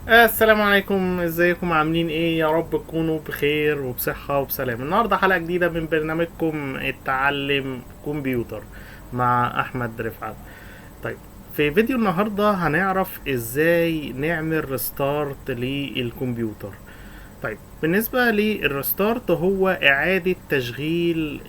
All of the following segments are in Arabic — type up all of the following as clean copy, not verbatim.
السلام عليكم، ازيكم؟ عاملين ايه؟ يا رب تكونوا بخير وبصحة وبسلام. النهاردة حلقة جديدة من برنامجكم التعلم كمبيوتر مع احمد رفعت. طيب، في فيديو النهاردة هنعرف ازاي نعمل ريستارت للكمبيوتر. طيب، بالنسبة للريستارت هو اعادة تشغيل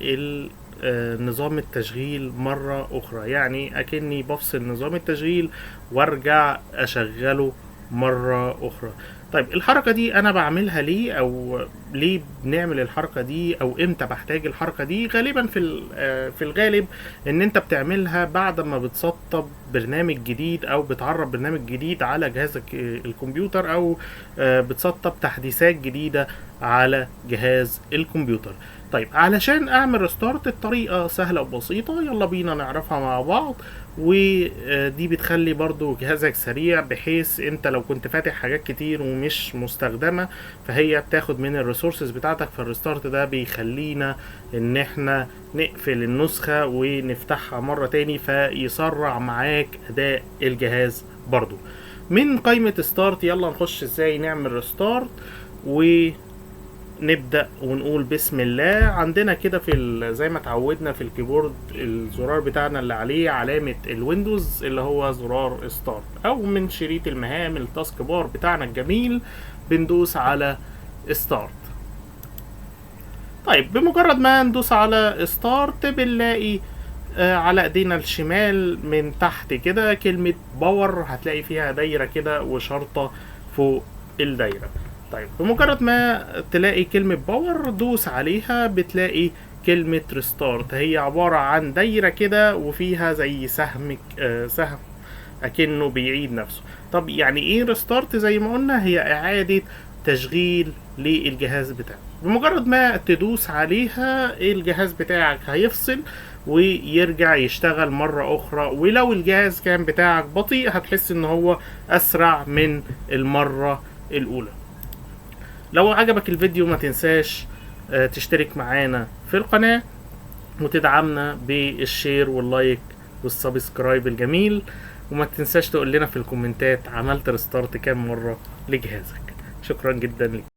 نظام التشغيل مرة أخرى، يعني أكني بفصل نظام التشغيل وارجع أشغله مرة أخرى. طيب، الحركة دي أنا بعملها ليه؟ أو ليه بنعمل الحركة دي؟ أو إمتى بحتاج الحركة دي؟ غالبا في الغالب إن أنت بتعملها بعد ما بتسطب برنامج جديد أو بتعرب برنامج جديد على جهازك الكمبيوتر، أو بتسطب تحديثات جديدة على جهاز الكمبيوتر. طيب، علشان اعمل ريستارت الطريقة سهلة وبسيطة، يلا بينا نعرفها مع بعض. ودي بتخلي برضو جهازك سريع، بحيث انت لو كنت فاتح حاجات كتير ومش مستخدمة فهي بتاخد من الريسورسز بتاعتك. فالريستارت ده بيخلينا ان احنا نقفل النسخة ونفتحها مرة تاني، فيسرع معاك اداء الجهاز برضو. من قائمة ستارت يلا نخش ازاي نعمل ريستارت. نبدأ ونقول بسم الله. عندنا كده زي ما اتعودنا في الكيبورد، الزرار بتاعنا اللي عليه علامة الويندوز اللي هو زرار ستارت، او من شريط المهام التاسك بار بتاعنا الجميل بندوس على ستارت. طيب، بمجرد ما ندوس على ستارت بنلاقي على ايدينا الشمال من تحت كده كلمة باور، هتلاقي فيها دايرة كده وشرطة فوق الدايرة. طيب، بمجرد ما تلاقي كلمة باور دوس عليها، بتلاقي كلمة ريستارت. هي عبارة عن دايرة كده وفيها زي سهم اكنه بيعيد نفسه. طب يعني ايه ريستارت؟ زي ما قلنا هي اعادة تشغيل للجهاز بتاعك. بمجرد ما تدوس عليها الجهاز بتاعك هيفصل ويرجع يشتغل مرة اخرى. ولو الجهاز كان بتاعك بطيء هتحس ان هو اسرع من المرة الاولى. لو عجبك الفيديو ما تنساش تشترك معانا في القناة وتدعمنا بالشير واللايك والسبسكرايب الجميل. وما تنساش تقول لنا في الكومنتات عملت ريستارت كام مرة لجهازك. شكرا جدا لك.